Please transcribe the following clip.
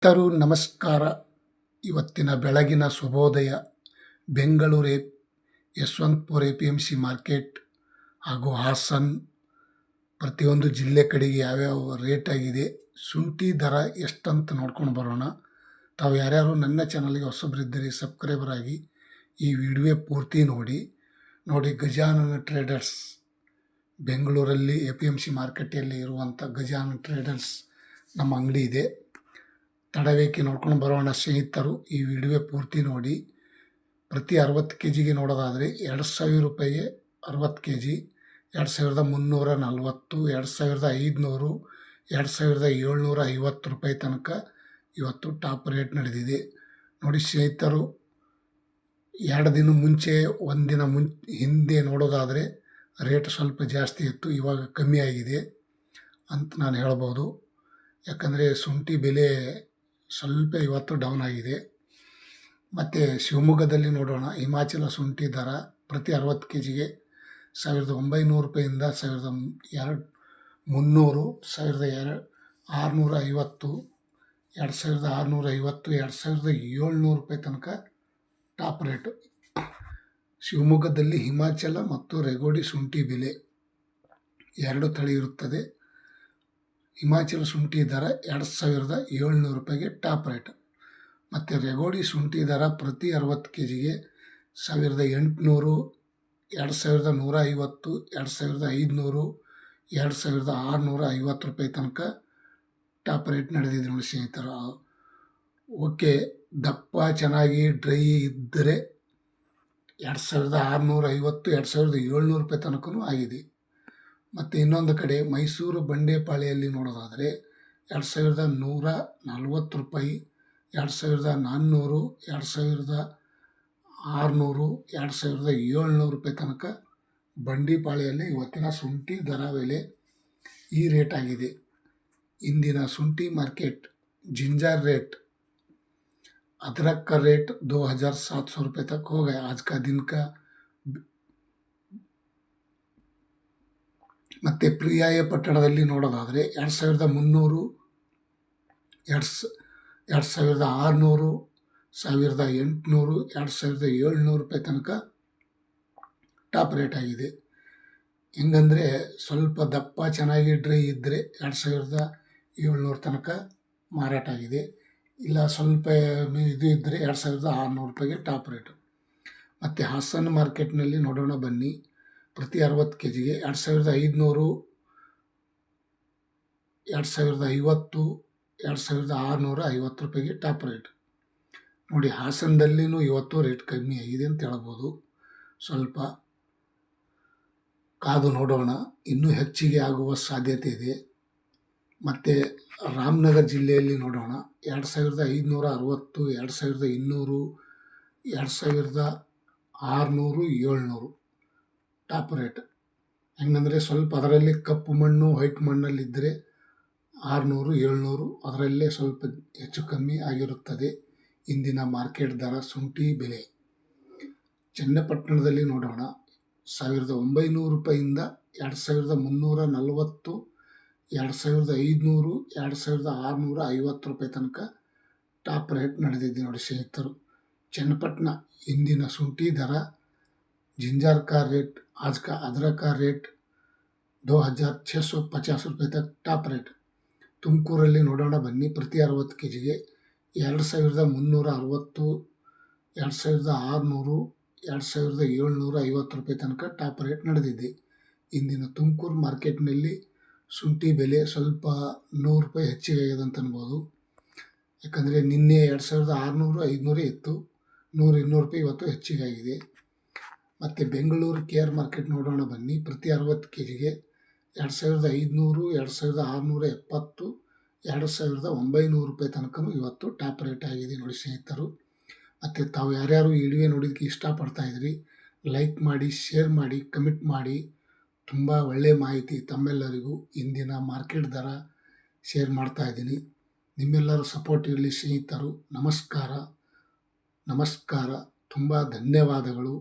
ನಮಸ್ಕಾರ. ಇವತ್ತಿನ ಬೆಳಗಿನ ಶುಭೋದಯ. ಬೆಂಗಳೂರು ಯಶವಂತಪುರ APMC ಮಾರ್ಕೆಟ್ ಹಾಗೂ ಹಾಸನ್ ಪ್ರತಿಯೊಂದು ಜಿಲ್ಲೆ ಕಡೆಗೆ ಯಾವ್ಯಾವ ರೇಟ್ ಆಗಿದೆ, ಶುಂಠಿ ದರ ಎಷ್ಟಂತ ನೋಡ್ಕೊಂಡು ಬರೋಣ. ತಾವು ಯಾರ್ಯಾರು ನನ್ನ ಚಾನಲ್ಗೆ ಹೊಸಬರಿದ್ದರೆ ಸಬ್ಸ್ಕ್ರೈಬರ್ ಆಗಿ ಈ ವಿಡಿಯೋ ಪೂರ್ತಿ ನೋಡಿ. ಗಜಾನನ ಟ್ರೇಡರ್ಸ್ ಬೆಂಗಳೂರಲ್ಲಿ APMC ಮಾರ್ಕೆಟಲ್ಲಿ ಇರುವಂಥ ಗಜಾನನ ಟ್ರೇಡರ್ಸ್ ನಮ್ಮ ಅಂಗಡಿ ಇದೆ. ತಡವೇಕೆ ನೋಡ್ಕೊಂಡು ಬರೋಣ ಸ್ನೇಹಿತರು. ಈ ವಿಡಿಯೋ ಪೂರ್ತಿ ನೋಡಿ. ಪ್ರತಿ 60 kgಗೆ ನೋಡೋದಾದರೆ 2,000 ರೂಪಾಯಿಗೆ 60 kg, 2,340, 2,500, 2,750 ರೂಪಾಯಿ ತನಕ ಇವತ್ತು ಟಾಪ್ ರೇಟ್ ನಡೆದಿದೆ ನೋಡಿ ಸ್ನೇಹಿತರು. 2 ದಿನ ಮುಂಚೆ, ಒಂದಿನ ಹಿಂದೆ ನೋಡೋದಾದರೆ ರೇಟ್ ಸ್ವಲ್ಪ ಜಾಸ್ತಿ ಇತ್ತು, ಇವಾಗ ಕಮ್ಮಿ ಆಗಿದೆ ಅಂತ ನಾನು ಹೇಳ್ಬೋದು. ಯಾಕಂದರೆ ಶುಂಠಿ ಬೆಲೆ ಸ್ವಲ್ಪ ಇವತ್ತು ಡೌನ್ ಆಗಿದೆ. ಮತ್ತು ಶಿವಮೊಗ್ಗದಲ್ಲಿ ನೋಡೋಣ. ಹಿಮಾಚಲ ಶುಂಠಿ ದರ ಪ್ರತಿ 60 kgಗೆ 1,900 ರೂಪಾಯಿಂದ 1,300, 1,650, 2,650, 2,700 ರೂಪಾಯಿ ತನಕ ಟಾಪ್ ರೇಟು. ಶಿವಮೊಗ್ಗದಲ್ಲಿ ಹಿಮಾಚಲ ಮತ್ತು ರೆಗೋಡಿ ಶುಂಠಿ ಬೆಲೆ 2 ತಳಿ ಇರುತ್ತದೆ. ಹಿಮಾಚಲ ಶುಂಠಿ ದರ 2,700 ರೂಪಾಯಿಗೆ ಟಾಪ್ ರೇಟ್. ಮತ್ತು ರೆಗೋಡಿ ಶುಂಠಿ ದರ ಪ್ರತಿ 60 kgಗೆ 1,800, 2,150, 2,500, 2,650 ರೂಪಾಯಿ ತನಕ ಟಾಪ್ ರೇಟ್ ನಡೆದಿದೆ ನೋಡಿ ಸ್ನೇಹಿತರು. ಓಕೆ, ದಪ್ಪ ಚೆನ್ನಾಗಿ ಡ್ರೈ ಇದ್ದರೆ 2,650, 2,700 ರೂಪಾಯಿ ತನಕನೂ ಆಗಿದೆ. ಮತ್ತು ಇನ್ನೊಂದು ಕಡೆ ಮೈಸೂರು ಬಂಡೆಪಾಳ್ಯಲ್ಲಿ ನೋಡೋದಾದರೆ 2,140 ರೂಪಾಯಿ, 2,400, 2,600, 2,700 ರೂಪಾಯಿ ತನಕ ಬಂಡಿಪಾಳ್ಯಲ್ಲಿ ಇವತ್ತಿನ ಶುಂಠಿ ದರ ಬೆಲೆ ಈ ರೇಟ್ ಆಗಿದೆ. ಇಂದಿನ ಶುಂಠಿ ಮಾರ್ಕೆಟ್ जिंजर रेट, अदरक का रेट 2,700 रुपये तक हो गया आज का दिन का. ಮತ್ತು ಪ್ರಿಯಾಯ ಪಟ್ಟಣದಲ್ಲಿ ನೋಡೋದಾದರೆ 2,300, 2,600, 1,800, 2,700 ರೂಪಾಯಿ ತನಕ ಟಾಪ್ ರೇಟ್ ಆಗಿದೆ. ಹೆಂಗಂದರೆ ಸ್ವಲ್ಪ ದಪ್ಪ ಚೆನ್ನಾಗಿ ಡ್ರೈ ಇದ್ದರೆ 2,700 ತನಕ ಮಾರಾಟ ಆಗಿದೆ. ಇಲ್ಲ ಸ್ವಲ್ಪ ಇದು ಇದ್ದರೆ 2,600 ರೂಪಾಯಿಗೆ ಟಾಪ್ ರೇಟು. ಮತ್ತು ಹಾಸನ್ ಮಾರ್ಕೆಟ್ನಲ್ಲಿ ನೋಡೋಣ ಬನ್ನಿ. ಪ್ರತಿ 60 kgಗೆ 2,500, 2,050, 2,650 ರೂಪಾಯಿಗೆ ಟಾಪ್ ರೇಟ್ ನೋಡಿ. ಹಾಸನದಲ್ಲಿನೂ ಇವತ್ತು ರೇಟ್ ಕಮ್ಮಿ ಆಗಿದೆ ಅಂತ ಹೇಳ್ಬೋದು. ಸ್ವಲ್ಪ ಕಾದು ನೋಡೋಣ, ಇನ್ನೂ ಹೆಚ್ಚಿಗೆ ಆಗುವ ಸಾಧ್ಯತೆ ಇದೆ. ಮತ್ತು ರಾಮನಗರ ಜಿಲ್ಲೆಯಲ್ಲಿ ನೋಡೋಣ. 2,560, 2,200, 2,600, 700 ಟಾಪ್ ರೇಟ್. ಹೆಂಗಂದರೆ ಸ್ವಲ್ಪ ಅದರಲ್ಲಿ ಕಪ್ಪು ಮಣ್ಣು ವೈಟ್ ಮಣ್ಣಲ್ಲಿದ್ದರೆ 600, 700 ಅದರಲ್ಲೇ ಸ್ವಲ್ಪ ಹೆಚ್ಚು ಕಮ್ಮಿ ಆಗಿರುತ್ತದೆ ಇಂದಿನ ಮಾರ್ಕೆಟ್ ದರ ಶುಂಠಿ ಬೆಲೆ. ಚನ್ನಪಟ್ಟಣದಲ್ಲಿ ನೋಡೋಣ. 1,900 ರೂಪಾಯಿಂದ 2,340, 2,500, 2,650 ರೂಪಾಯಿ ತನಕ ಟಾಪ್ ರೇಟ್ ನಡೆದಿದೆ ನೋಡಿ ಸ್ನೇಹಿತರು. चन्नपटना इंदिन शुंठी दर जिंजर का रेट आज का अदरक का रेट 2,650 रुपये तक टॉप रेट. तुमकूರಲ್ಲಿ ನೋಡೋಣ ಬನ್ನಿ. ಪ್ರತಿ 60 kgಗೆ 2,360, 2,600, 2,750 ರೂಪಾಯಿ ತನಕ ಟಾಪ್ ರೇಟ್ ನಡೆದಿದೆ. ಇಂದಿನ ತುಮಕೂರು ಮಾರ್ಕೆಟ್ನಲ್ಲಿ ಶುಂಠಿ ಬೆಲೆ ಸ್ವಲ್ಪ 100 ರೂಪಾಯಿ ಹೆಚ್ಚಿಗೆ ಆಗಿದೆ ಅಂತ ಅನ್ಬೋದು. ಯಾಕಂದರೆ ನಿನ್ನೆ 2,600, 500 ಇತ್ತು, 100-200 ರೂಪಾಯಿ ಇವತ್ತು ಹೆಚ್ಚಿಗಾಗಿದೆ. ಮತ್ತು ಬೆಂಗಳೂರು KR ಮಾರ್ಕೆಟ್ ನೋಡೋಣ ಬನ್ನಿ. ಪ್ರತಿ 60 kgಗೆ 2,500, 2,670, 2,900 ರೂಪಾಯಿ ತನಕನೂ ಇವತ್ತು ಟಾಪ್ ರೇಟ್ ಆಗಿದೆ ನೋಡಿ ಸ್ನೇಹಿತರು. ಮತ್ತು ತಾವು ಯಾರ್ಯಾರು ಈ ವಿಡಿಯೋ ನೋಡೋದಕ್ಕೆ ಇಷ್ಟಪಡ್ತಾ ಇದ್ರಿ, ಲೈಕ್ ಮಾಡಿ, ಶೇರ್ ಮಾಡಿ, ಕಮೆಂಟ್ ಮಾಡಿ. ತುಂಬ ಒಳ್ಳೆಯ ಮಾಹಿತಿ ತಮ್ಮೆಲ್ಲರಿಗೂ ಇಂದಿನ ಮಾರ್ಕೆಟ್ ದರ ಶೇರ್ ಮಾಡ್ತಾ ಇದ್ದೀನಿ. ನಿಮ್ಮೆಲ್ಲರ ಸಪೋರ್ಟ್ ಇರಲಿ ಸ್ನೇಹಿತರು. ನಮಸ್ಕಾರ. ತುಂಬ ಧನ್ಯವಾದಗಳು.